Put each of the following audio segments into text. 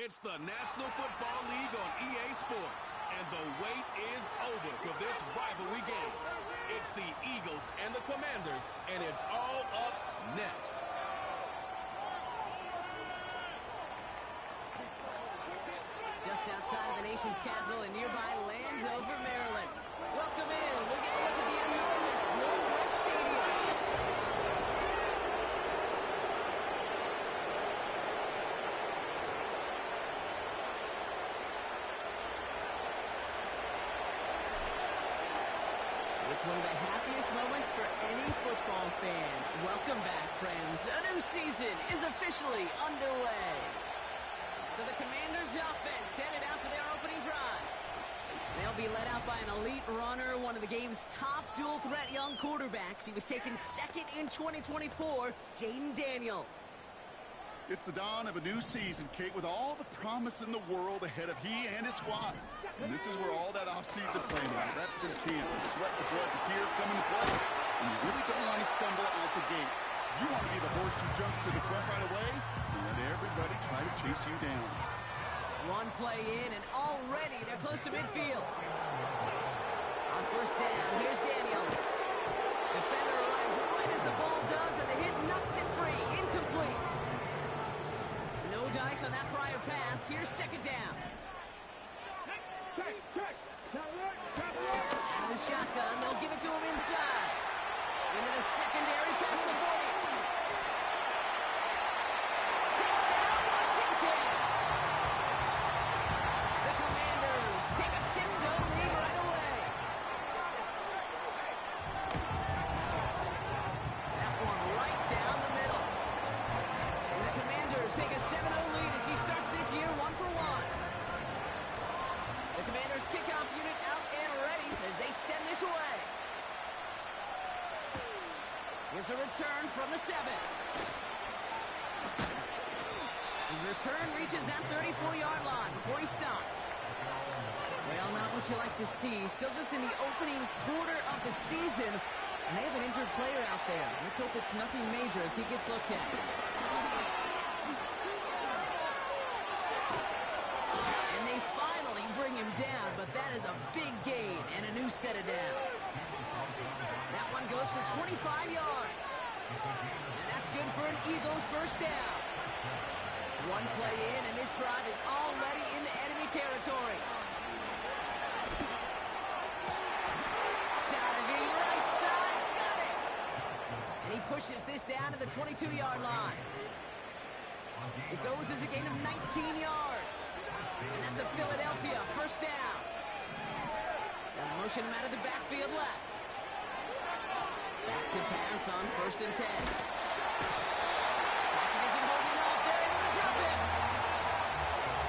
It's the National Football League on EA Sports, and the wait is over for this rivalry game. It's the Eagles and the Commanders, and it's all up next. Just outside of the nation's capital in nearby Landover, Maryland. Welcome in. We'll get a look at the enormous Northwest Stadium. It's one of the happiest moments for any football fan. Welcome back, friends. A new season is officially underway. So the Commanders' offense headed out for their opening drive. They'll be led out by an elite runner, one of the game's top dual-threat young quarterbacks. He was taken second in 2024, Jayden Daniels. It's the dawn of a new season, Kate, with all the promise in the world ahead of he and his squad. And this is where all that offseason playing out. Reps in camp, the sweat, the blood, the tears come into play. And you really don't want to stumble out the gate. You want to be the horse who jumps to the front right away and let everybody try to chase you down. One play in, and already they're close to midfield. On first down, here's Daniels. Defender arrives right as the ball does, and the hit knocks it free. Incomplete. No dice on that prior pass. Here's second down. Out of the shotgun, they'll give it to him inside. Into the secondary past the 40. Touchdown, Washington! The Commanders take a 6-0 lead right away. That one right down the middle. And the Commanders take a 7-0 lead as he starts this year 1-for-1. The Commanders' kickoff unit out and ready as they send this away. Here's a return from the 7. His return reaches that 34-yard line before he stopped. Well, not what you like to see. Still just in the opening quarter of the season. And they have an injured player out there. Let's hope it's nothing major as he gets looked at. And they finally bring him down, but that is a big gain and a new set of downs. That one goes for 25 yards. And that's good for an Eagles first down. One play in, and this drive is already into enemy territory. Diving right side, got it! And he pushes this down to the 22-yard line. It goes as a gain of 19 yards. And that's a Philadelphia first down. They'll motion him out of the backfield left. Back to pass on first and 10. Pocket isn't holding up. They're able to drop it.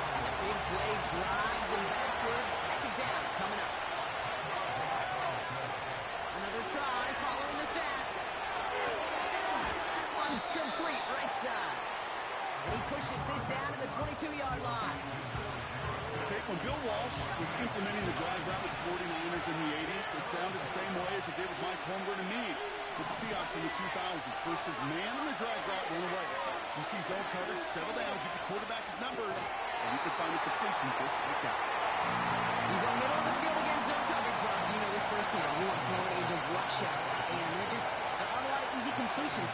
And a big play drives them backwards. Second down coming up. Another try following the sack. That one's complete right side. And he pushes this down to the 22-yard line. Okay, when Bill Walsh was implementing the drive route with the 49ers in the 80s, it sounded the same way as it did with Mike Holmgren and me with the Seahawks in the 2000s. Versus man on the drive route run away. You see zone coverage, settle down, give the quarterback his numbers, and you can find a completion just like that. You go middle of the field against zone coverage, Bob. You know this firsthand. You want throwing into rush out, and there aren't a lot of easy completions.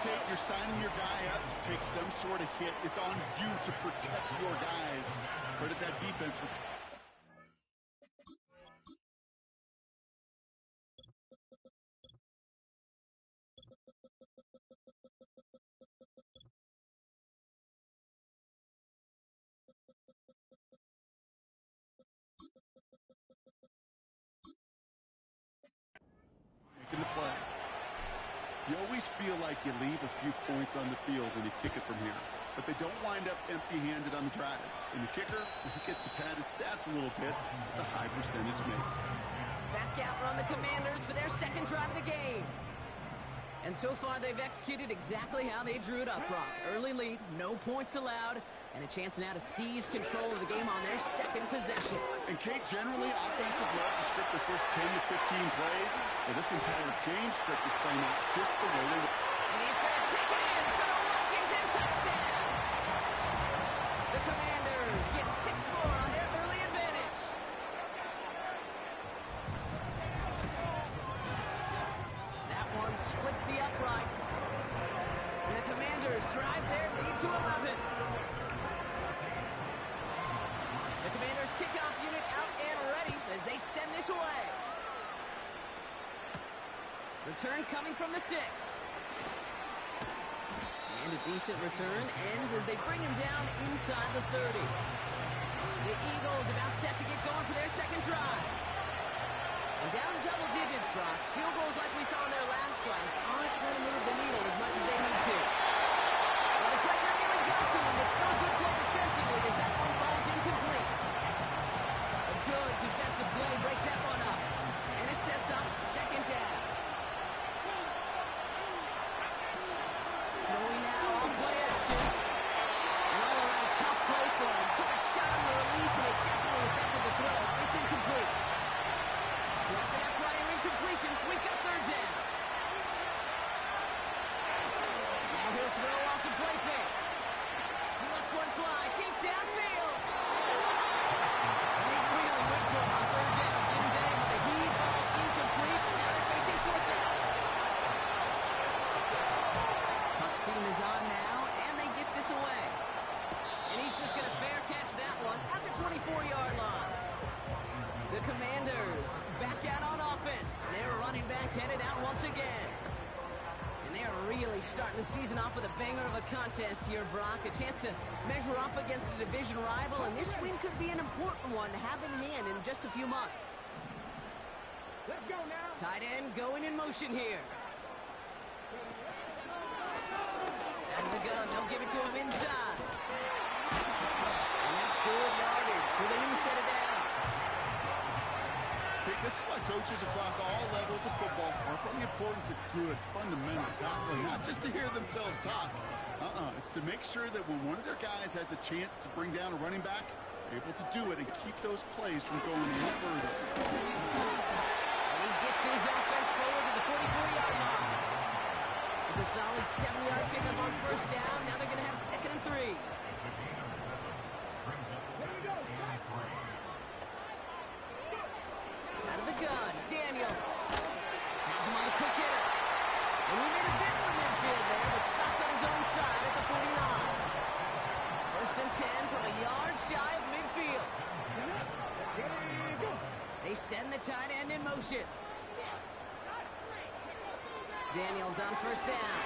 Kate, you're signing your guy up to take some sort of hit. It's on you to protect your guys. Credit that defense for... making the play. You always feel like you leave a few points on the field when you kick it from here. But they don't wind up empty-handed on the drive. And the kicker, he gets to pad his stats a little bit, the high percentage make. Back out run the Commanders for their second drive of the game. And so far, they've executed exactly how they drew it up, Brock. Early lead, no points allowed, and a chance now to seize control of the game on their second possession. And Kate, generally, offenses love to script their first 10 to 15 plays. Well, this entire game script is playing out just the way they want. And he's going to take it in for the uprights. And the Commanders drive their lead to 11. The Commanders kickoff unit out and ready as they send this away. Return coming from the 6. And a decent return ends as they bring him down inside the 30. The Eagles about set to get going for their second drive. And down double digits, Brock. Field goals like we saw in their last drive aren't going to move the needle as much as they need to. Well, the pressure nearly got to him, but still good play defensively as that one falls incomplete. A good defensive play breaks that one up. And it sets up second down. Throwing now on play action. And all around tough play for him. Took a shot on the release and it definitely affected the throw. It's incomplete. So after that prior incompletion, we've got third down. Now he'll throw off the play fake. He lets one fly deep downfield. And they really went for him on third down, didn't they? But the heave falls incomplete. Now they're facing fourth down. Punt team is on now, and they get this away. And he's just going to fair catch that one at the 24-yard line. The Commanders back out on offense. Their running back headed out once again. And they are really starting the season off with a banger of a contest here, Brock. A chance to measure up against a division rival, and this win could be an important one to have in hand in just a few months. Let's go now. Tight end going in motion here. Out of the gun, they'll give it to him inside. And that's good yardage for the new set of downs. This is why coaches across all levels of football harp on the importance of good, fundamental tackling, not just to hear themselves talk. It's to make sure that when one of their guys has a chance to bring down a running back, they're able to do it and keep those plays from going any further. And he gets his offense forward to the 44-yard line. It's a solid 7-yard pickup on first down. Now they're going to have 2nd and 3. Out of the gun, Daniels. Has him on the quick hitter. And he made a bit for midfield there, but stopped on his own side at the 49. 1st and 10 from a yard shy of midfield. They send the tight end in motion. Daniels on first down.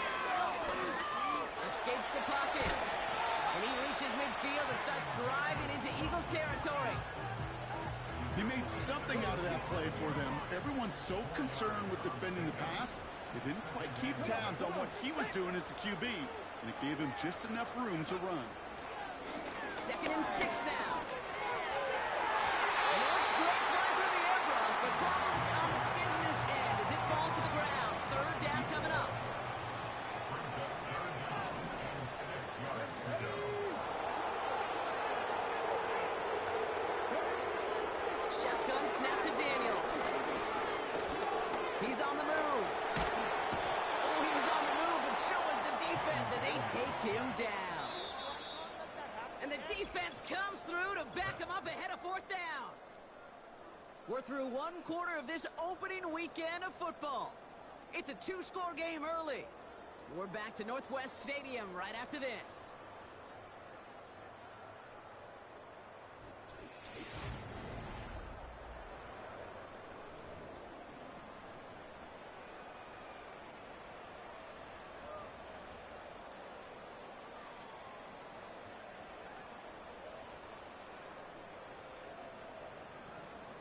Escapes the pocket. And he reaches midfield and starts driving into Eagles territory. He made something out of that play for them. Everyone's so concerned with defending the pass, they didn't quite keep tabs on what he was doing as a QB, and it gave him just enough room to run. 2nd and 6 now. And it's great fly through the air, Brock, but problems on the business end as it falls to the ground. Third down coming up. Shotgun snap to Daniels. He's on the move. Oh, he was on the move, but so was the defense, and they take him down. And the defense comes through to back him up ahead of 4th down. We're through 1 quarter of this opening weekend of football. It's a 2-score game early. We're back to Northwest Stadium right after this.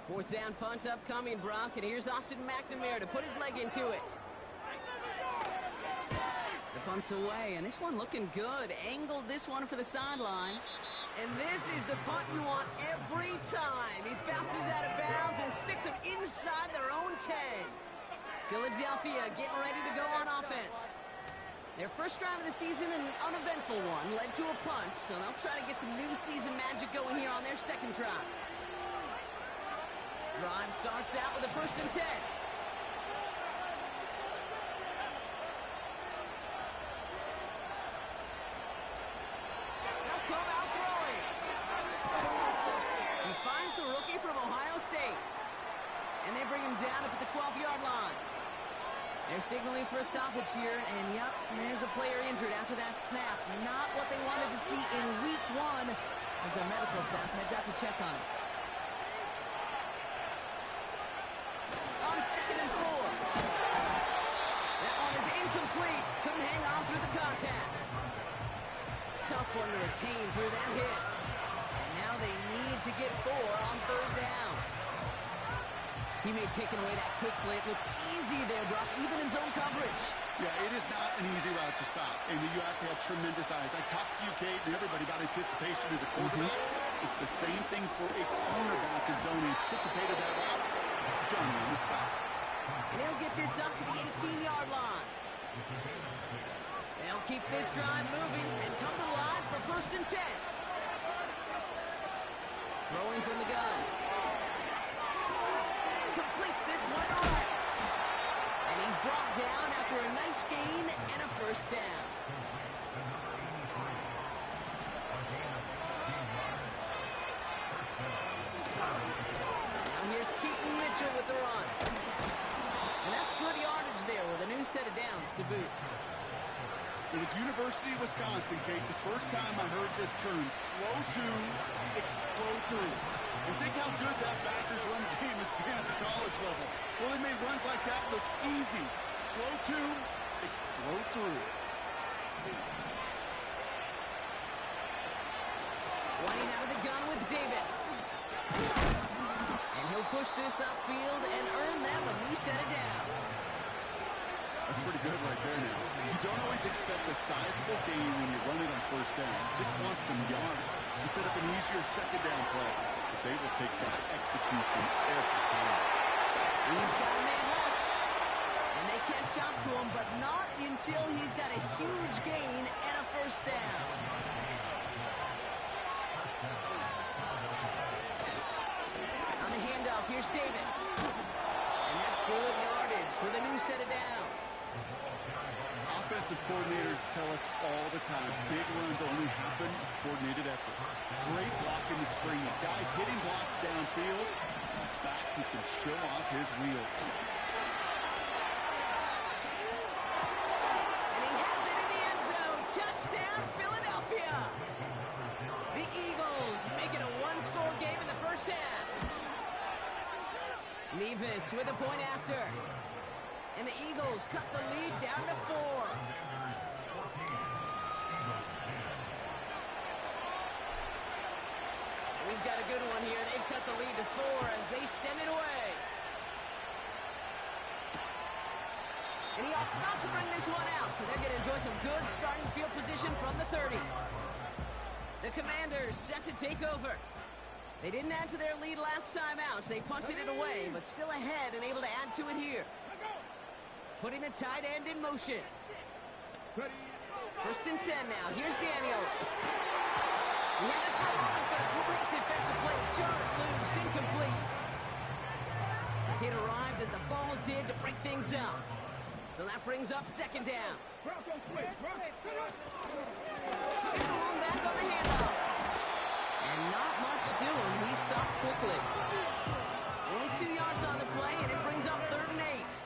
Fourth down punt upcoming, Brock, and here's Austin McNamara to put his leg into it. The punt's away, and this one looking good. Angled this one for the sideline. And this is the punt you want every time. He bounces out of bounds and sticks him inside their own 10. Philadelphia getting ready to go on offense. Their first drive of the season, an uneventful one, led to a punt, so they'll try to get some new season magic going here on their second drive. Drive starts out with a 1st and 10. Now come out throwing. He finds the rookie from Ohio State. And they bring him down up at the 12-yard line. They're signaling for a stoppage here, and yep, there's a player injured after that snap. Not what they wanted to see in week 1 as the medical staff heads out to check on him. On 2nd and 4. That one is incomplete. Couldn't hang on through the contact. Tough one to retain through that hit. And now they need to get 4 on 3rd down. He may have taken away that quick slate. Looked easy there, Brock, even in zone coverage. Yeah, it is not an easy route to stop, and you have to have tremendous eyes. I talked to you, Kate, and everybody about anticipation as a quarterback. It's the same thing for a cornerback in zone. Anticipated that route. It's Johnny on the spot. And he'll get this up to the 18-yard line. They'll keep this drive moving and come to the line for 1st and 10. Throwing from the gun. Completes this one to Rice. And he's brought down after a nice gain and a 1st down. Now here's Keaton Mitchell with the run. And that's good yardage there with a new set of downs to boot. It was University of Wisconsin, Kate. The first time I heard this term, slow to explode through. And think how good that Badgers run game has been at the college level. Well, they made runs like that look easy. Slow to explode through. Running out of the gun with Davis. And he'll push this upfield and earn them a new set of downs. That's pretty good right there now. You don't always expect a sizable gain when you run it on 1st down. Just want some yards to set up an easier 2nd down play. But they will take that execution every time. He's got a man left. And they can't jump to him, but not until he's got a huge gain and a 1st down. On the handoff, here's Davis. And that's good yardage with a new set of downs. Offensive coordinators tell us all the time, big runs only happen with coordinated efforts. Great block in the spring. Guys hitting blocks downfield. Back who can show off his wheels. And he has it in the end zone. Touchdown, Philadelphia. The Eagles make it a 1-score game in the 1st half. Nevis with a point after. And the Eagles cut the lead down to 4. We've got a good one here. They've cut the lead to 4 as they send it away. And he opts not to bring this one out, so they're going to enjoy some good starting field position from the 30. The Commanders set to take over. They didn't add to their lead last time out, so they punted it away, but still ahead and able to add to it here. Putting the tight end in motion. 1st and 10 now. Here's Daniels. He had it for a moment, but a great defensive play to jar it loose. Incomplete. It arrived as the ball did to break things up. So that brings up 2nd down. Here's the one back on the handoff. And not much doing. He stopped quickly. Only 2 yards on the play, and it brings up 3rd and 8.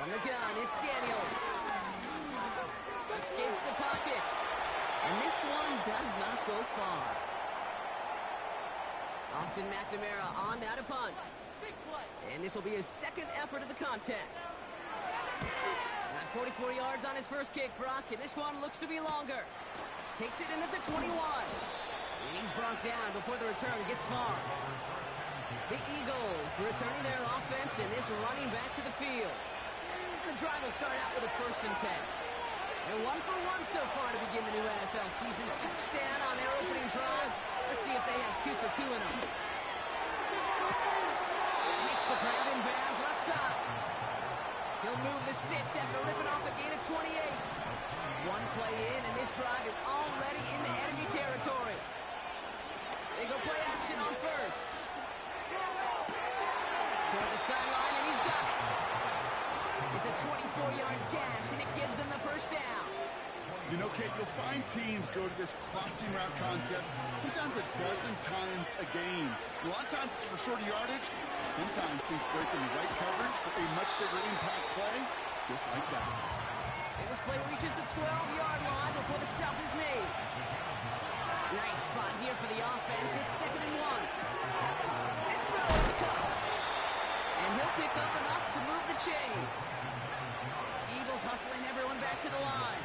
From the gun, it's Daniels. Escapes the pocket. And this one does not go far. Austin McNamara on now to punt. And this will be his 2nd effort of the contest. Got 44 yards on his first kick, Brock, and this one looks to be longer. Takes it in at the 21. And he's brought down before the return gets far. The Eagles returning their offense and this running back to the field. The drive will start out with a 1st and 10. They're 1 for 1 so far to begin the new NFL season. Touchdown on their opening drive. Let's see if they have 2 for 2 in them. Makes the grab in bounds left side. He'll move the sticks after ripping off a gain of 28. One play in, and this drive is already into enemy territory. They go play action on 1st. Toward the sideline, and he's got it. It's a 24-yard gash, and it gives them the 1st down. You know, Kate, you'll find teams go to this crossing route concept sometimes a dozen times a game. A lot of times it's for shorter yardage. Sometimes teams break in the right coverage for a much bigger impact play, just like that. And this play reaches the 12-yard line before the stop is made. Nice spot here for the offense. It's 2nd and 1. This throw is caught. And he'll pick up enough to move the chains. Eagles hustling everyone back to the line.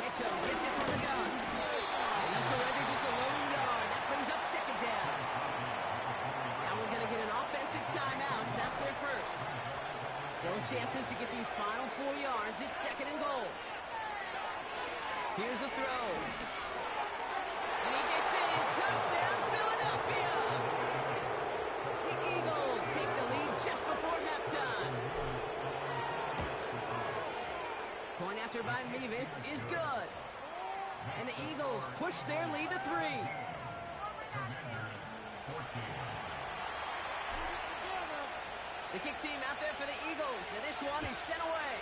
Mitchell gets it from the gun. And he'll surrender just a lone yard. That brings up 2nd down. Now we're going to get an offensive timeout. So that's their first. Still chances to get these final 4 yards. It's 2nd and goal. Here's a throw. And he gets in. Touchdown, Philadelphia. The Eagles take the lead just before halftime. Point after by Mevis is good. And the Eagles push their lead to 3. The kick team out there for the Eagles, and this one is sent away.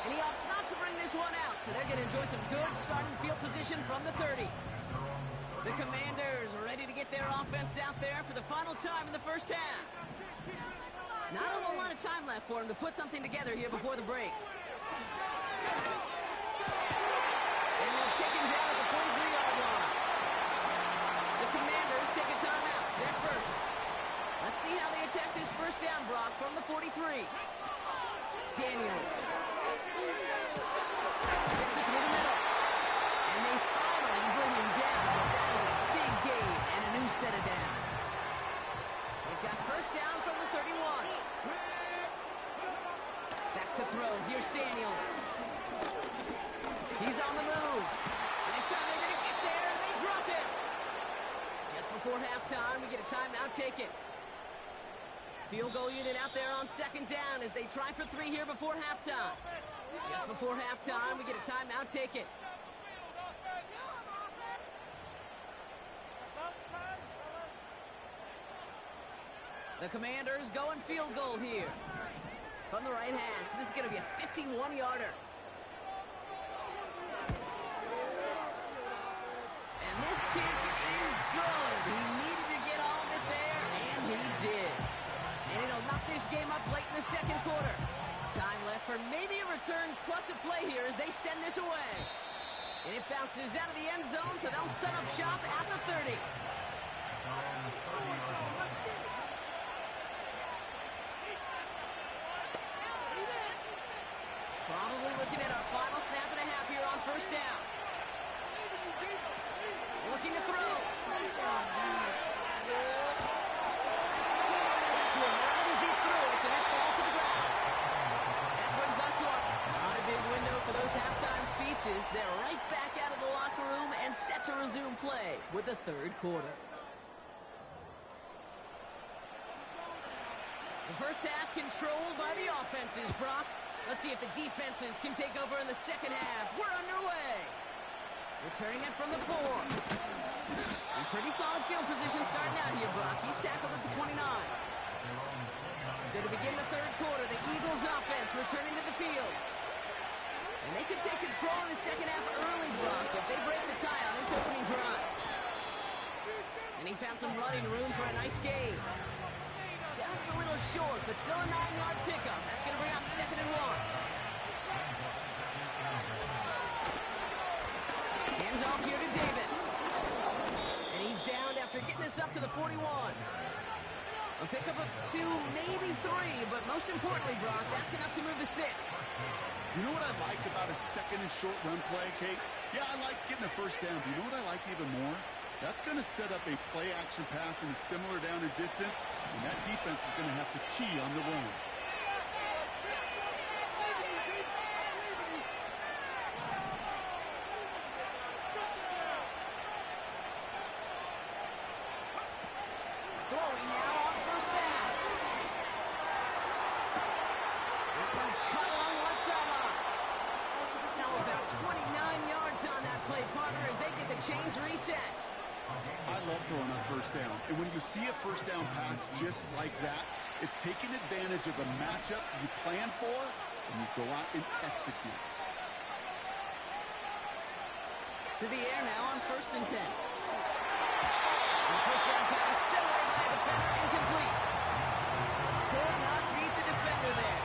And he opts not to bring this one out, so they're going to enjoy some good starting field position from the 30. The Commanders are ready to get their offense out there for the final time in the first half. Not a whole lot of time left for him to put something together here before the break. And they'll take him down at the 43-yard line. The Commanders take a timeout. They're first. Let's see how they attack this first down, Brock, from the 43. Daniels. Gets it through the middle. And they finally bring him down, but that is a big gain and a new set of downs. They've got first down from the 31. Back to throw. Here's Daniels. He's on the move. And this time they're going to get there, and they drop it. Just before halftime, we get a timeout taken. Field goal unit out there on 2nd down as they try for 3 here before halftime. Just before halftime, we get a timeout taken. The Commanders going field goal here. From the right hash, this is going to be a 51-yarder. And this kick is good. He needed to get all of it there, and he did. And it'll knock this game up late in the 2nd quarter. Time left for maybe a return plus a play here as they send this away. And it bounces out of the end zone, so they'll set up shop at the 30. Probably looking at our final snap of the half here on first down. Looking to throw. To him right as he threw it, and it falls to the ground. That brings us to our not a big window for those halftime speeches. They're right back out of the locker room and set to resume play with the 3rd quarter. The first half controlled by the offenses, Brock. Let's see if the defenses can take over in the 2nd half. We're underway. Returning it from the 4. And pretty solid field position starting out here, Brock. He's tackled at the 29. So to begin the 3rd quarter, the Eagles offense returning to the field. And they could take control in the 2nd half early, Brock, if they break the tie on this opening drive. And he found some running room for a nice gain. Just a little short, but still a 9-yard pickup. That's going to bring up 2nd and 1. Handoff here to Davis. And he's downed after getting this up to the 41. A pickup of 2, maybe 3, but most importantly, Brock, that's enough to move the sticks. You know what I like about a 2nd and short run play, Kate? Yeah, I like getting a first down, but you know what I like even more? That's going to set up a play-action pass in a similar down and distance, and that defense is going to have to key on the run. Throwing now on first down. That one's cut along one sideline. Now about 29 yards on that play, partner, as they get the chains reset. I love throwing on first down. And when you see a first down pass just like that, it's taking advantage of a matchup you plan for, and you go out and execute. To the air now on 1st and 10. And the first down pass set away by a defender, incomplete. Could not beat the defender there.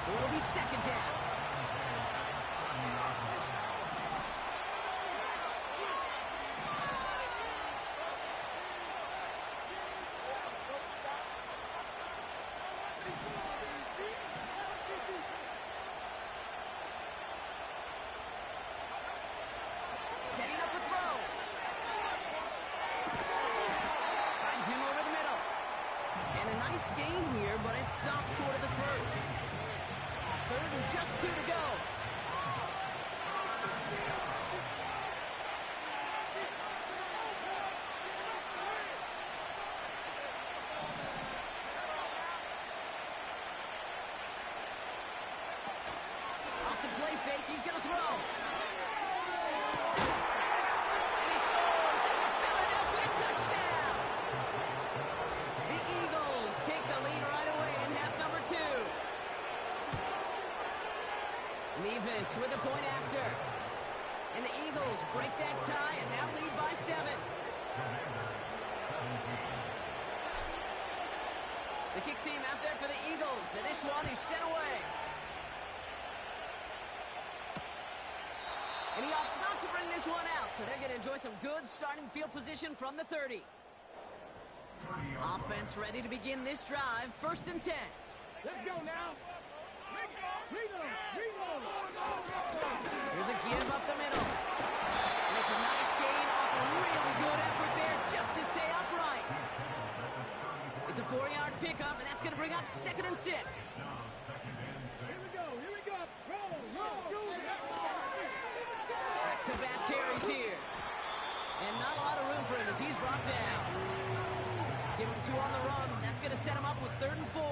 So it'll be 2nd down. Setting up a throw. Finds him over the middle. And a nice gain here, but it stopped short of the first. 3rd and just 2 to go. Off the play fake, he's going to throw. And he scores. It's a Philadelphia touchdown. The Eagles take the lead right away in half number 2. Levis with a point after. And the Eagles break that tie and now lead by 7. The kick team out there for the Eagles, and this one is sent away. And he opts not to bring this one out, so they're going to enjoy some good starting field position from the 30. Offense ready to begin this drive. 1st and 10. Let's go now. Reload. Here's a give up the middle. And it's a nice gain off a really good effort there just to stay upright. It's a 4-yard pickup, and that's going to bring up 2nd and 6. Here we go. Roll. Back-to-back carries here. And not a lot of room for him as he's brought down. Give him 2 on the run. That's going to set him up with 3rd and 4.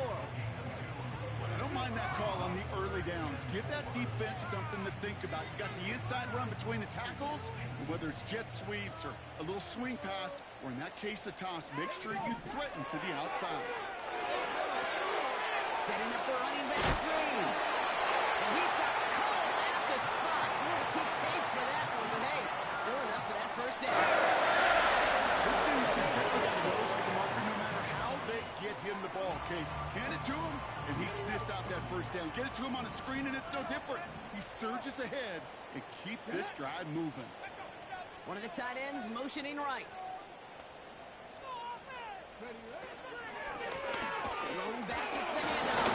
I don't mind that call on the early downs. Give that defense something to think about. You got the inside run between the tackles, and whether it's jet sweeps or a little swing pass, or in that case a toss, make sure you threaten to the outside. Setting up the running back screen. And he's got called at the spot. We'll keep paid for that one, but hey, still enough for that 1st down. This dude just simply got nose for the marker no matter how they get him the ball, okay? Hand it to him, and he sniffs out that 1st down. Get it to him on a screen, and it's no different. He surges ahead and keeps this drive moving. One of the tight ends motioning right. Rolling back, it's the handoff.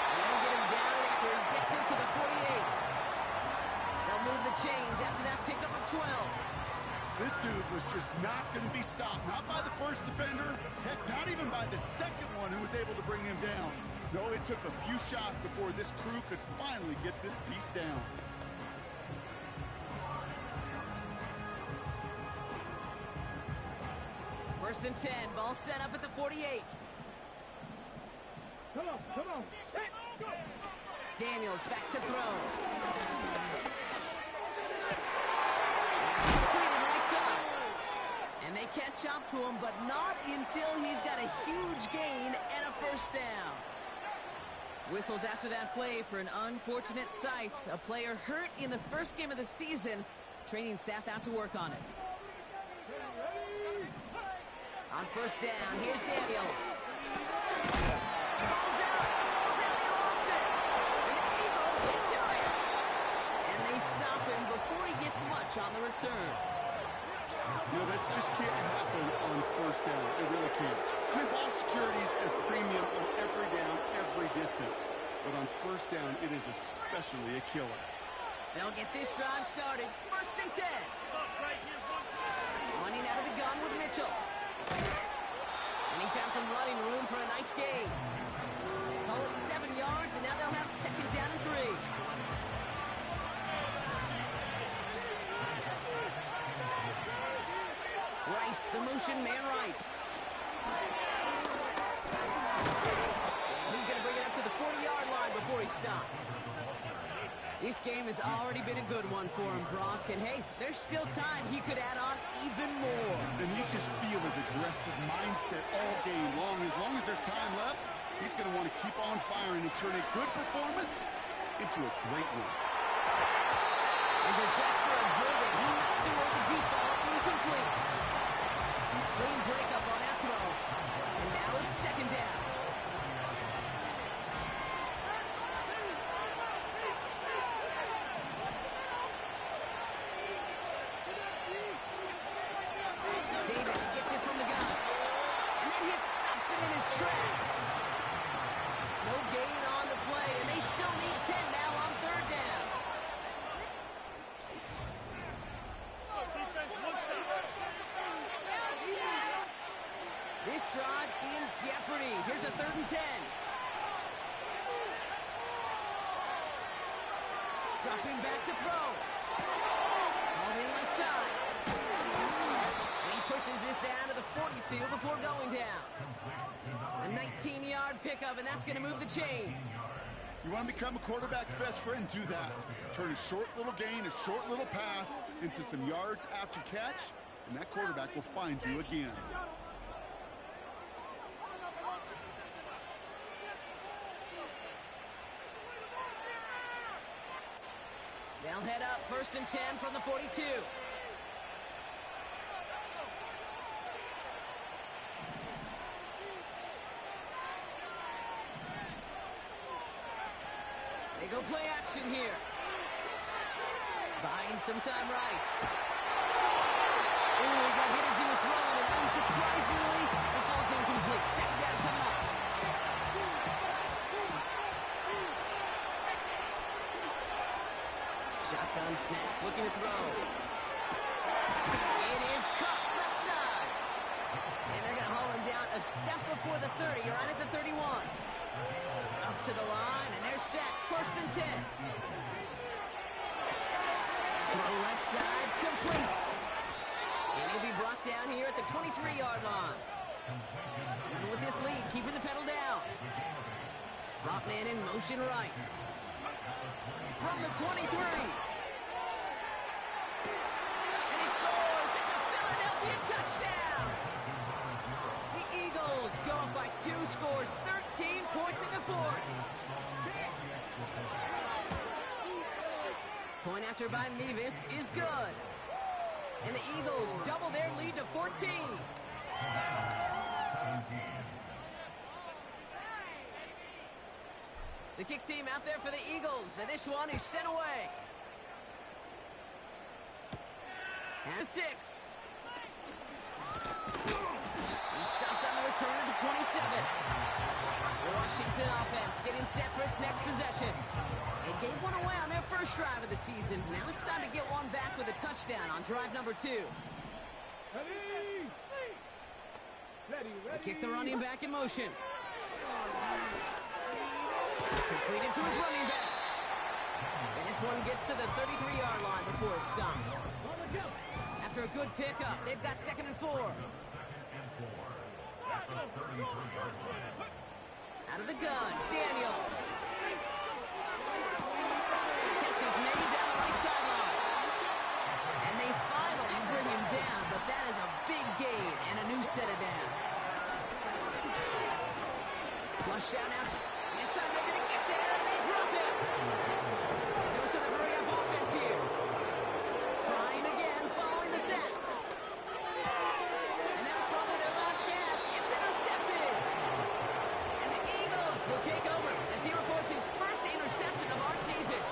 And they'll get him down after he gets into the 48. They'll move the chains after that pickup of 12. This dude was just not going to be stopped. Not by the first defender. Heck, not even by the second one who was able to bring him down. No, it took a few shots before this crew could finally get this piece down. First and 10, ball set up at the 48. Come on. Hey, go. Daniels back to throw. Completed right side. And they catch up to him, but not until he's got a huge gain and a 1st down. Whistles after that play for an unfortunate sight. A player hurt in the 1st game of the season. Training staff out to work on it. On 1st down, here's Daniels. Ball's out, he lost it. And the Eagles get to it. And they stop him before he gets much on the return. You know, this just can't happen on 1st down. It really can't. I mean, ball security is a premium on every down, every distance. But on 1st down, it is especially a killer. They'll get this drive started. 1st and 10. Running out of the gun with Mitchell. And he found some running room for a nice gain. Call it 7 yards, and now they'll have 2nd down and 3. Rice, the motion man right. And he's going to bring it up to the 40-yard line before he stopped. This game has already been a good one for him, Brock. And hey, there's still time. He could add on even more. And you just feel his aggressive mindset all game long. As long as there's time left, he's going to want to keep on firing and turn a good performance into a great one. And possessed for a good one. He knocks away the deep ball, incomplete. Clean breakup on that throw. And now it's second down. Davis gets it from the gun. And that hit stops him in his tracks. No gain on the play, and they still need 10 now on third down. This drive in jeopardy. Here's a 3rd and 10. Dropping back to throw. Ball in left side. And he pushes this down to the 42 before going down. A 19-yard pickup, and that's going to move the chains. You want to become a quarterback's best friend, do that. Turn a short little gain, a short little pass into some yards after catch, and that quarterback will find you again. They'll head up 1st and 10 from the 42. They go play action here. Buying some time right. Ooh, he got hit as he was throwing, and unsurprisingly, it falls incomplete. Second down coming up. Shotgun snap, looking to throw. It is caught left side. And they're going to haul him down a step before the 30, right at the 31. Up to the line, and they're set. 1st and 10. Throw left side, complete. And he'll be brought down here at the 23-yard line. Even with this lead, keeping the pedal down. Slot man in motion right. From the 23. And he scores. It's a Philadelphia touchdown. The Eagles go up by 2 scores, 13 points in the 4th. Point after by Mevis is good. And the Eagles double their lead to 14. The kick team out there for the Eagles, and this one is sent away. And 6. He's stopped on the return of the 27. The Washington offense getting set for its next possession. They gave one away on their first drive of the season. Now it's time to get one back with a touchdown on drive number 2. They kick the running back in motion. Completed to his running back. And this one gets to the 33-yard line before it's stopped. After a good pickup, they've got 2nd and 4. Out of the gun, Daniels. Catch is made down the right sideline. And they finally bring him down, but that is a big gain and a new set of downs. Flush down now. This time they're going to get there, and they drop him. Dose of the hurry-up offense here. Trying again, following the sack. And that was probably their last gasp. It's intercepted. And the Eagles will take over as he reports his first interception of our season.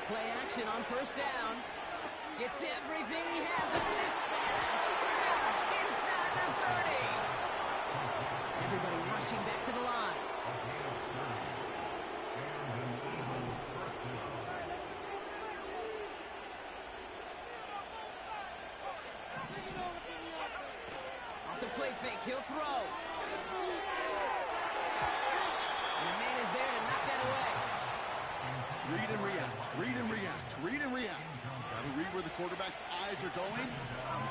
Play action on 1st down. Gets everything he has under this. That's grabbed inside the 30. Everybody rushing back to the line. Off the play fake, he'll throw. And the man is there to knock that away. Read and react, read and react, read and react. Got to read where the quarterback's eyes are going.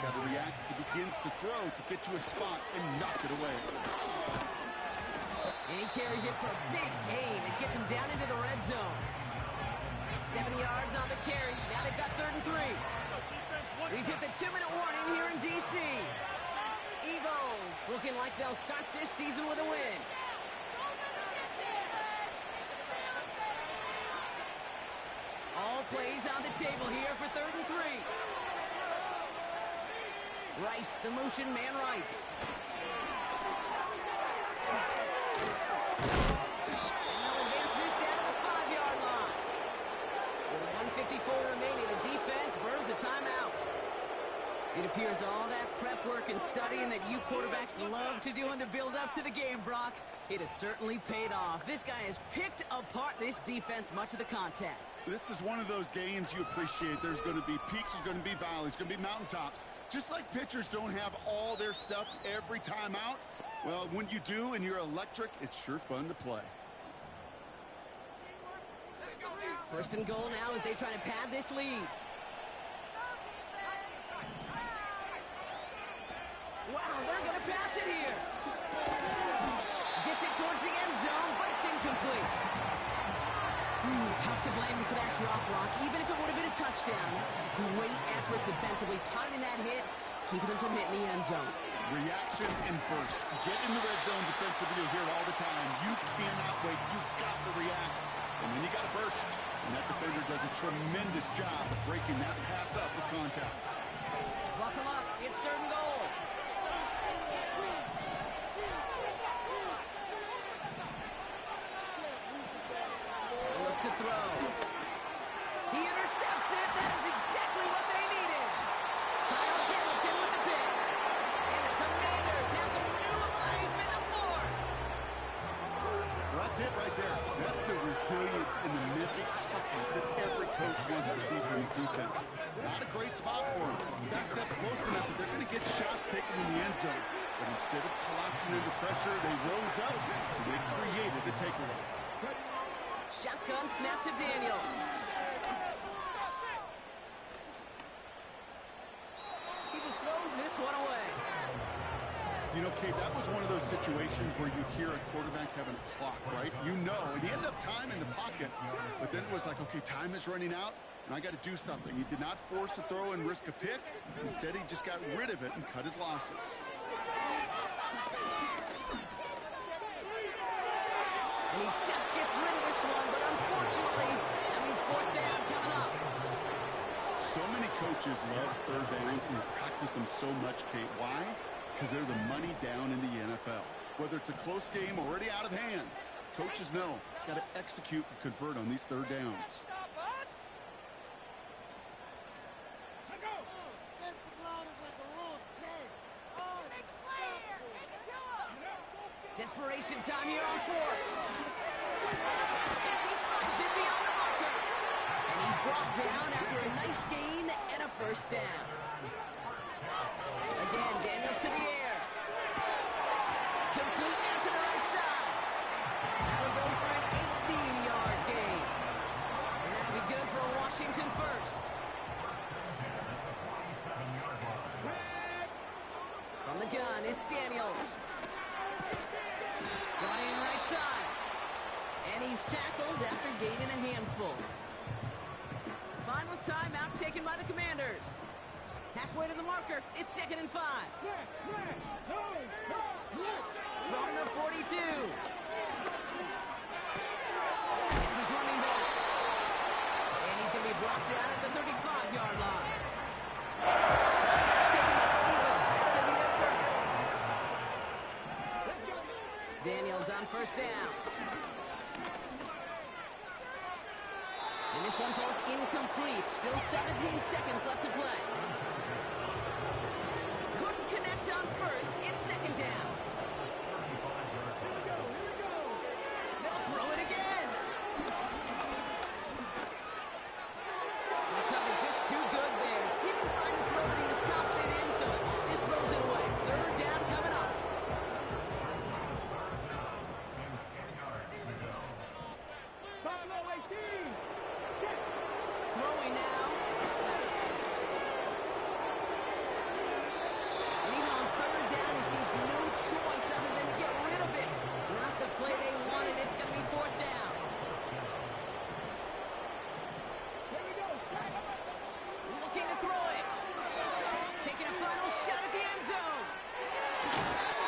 Got to react as he begins to throw to get to a spot and knock it away. And he carries it for a big gain that gets him down into the red zone. 7 yards on the carry. Now they've got 3rd and 3. We've hit the 2-minute warning here in D.C. Eagles looking like they'll start this season with a win. All plays on the table here for 3rd and 3. Rice, the motion man right. And they'll advance this down to the 5-yard line. With 1:54 remaining, the defense burns a timeout. It appears all that prep work and studying that you quarterbacks love to do in the build-up to the game, Brock, it has certainly paid off. This guy has picked apart this defense much of the contest. This is one of those games you appreciate. There's going to be peaks, there's going to be valleys, there's going to be mountaintops. Just like pitchers don't have all their stuff every time out, well, when you do and you're electric, it's sure fun to play. 1st and goal now as they try to pad this lead. Wow, they're going to pass it here. Gets it towards the end zone, but it's incomplete. Tough to blame him for that drop, Brock, even if it would have been a touchdown. That was a great effort defensively, timing that hit, keeping them from hitting the end zone. Reaction and burst. Get in the red zone defensively, you'll hear it all the time. You cannot wait. You've got to react. And then you got to burst. And that defender does a tremendous job of breaking that pass up with contact. Buckle up. It's 3rd and goal. Look to throw. He intercepts it. That is exactly what they needed. Kyle Hamilton with the pick. And the Commanders have some new life in the 4th. That's it right there. That's the resilience and the mental toughness that every coach wants to see from his defense. Not a great spot for him. Backed up close enough that they're going to get shots taken in the end zone. But instead of collapsing under pressure, they rose up and they created the takeaway. Shotgun snap to Daniels. He just throws this one away. You know, Kate, that was one of those situations where you hear a quarterback having a clock, right? You know, and he had enough time in the pocket, but then it was like, okay, time is running out, and I got to do something. He did not force a throw and risk a pick. Instead, he just got rid of it and cut his losses. And he just gets rid of this one, but unfortunately, that means 4th down coming up. So many coaches love 3rd downs and practice them so much, Kate. Why? Because they're the money down in the NFL. Whether it's a close game or already out of hand, coaches know, got to execute and convert on these 3rd downs. Desperation time here on 4th. He finds it beyond the marker. And he's brought down after a nice gain and a 1st down. Again, Daniels to the air. Complete now to the right side. That'll go for an 18-yard gain. And that'll be good for a Washington 1st. From the gun, it's Daniels. Got in right side. And he's tackled after gaining a handful. Final timeout taken by the Commanders. Halfway to the marker, it's 2nd and 5. From the 42. It's his running back. And he's going to be brought down at the 35-yard line. Timeout taken by the Eagles. That's going to be their 1st. Daniels on 1st down. And this one falls incomplete. Still 17 seconds left to play. Couldn't connect on 1st. It's 2nd down. They'll throw it again. And the cover just too good there. Didn't find the throw that he was confident in, so just throws it away. 3rd down coming up. Throwing now. Looking to throw it. Taking a final shot at the end zone.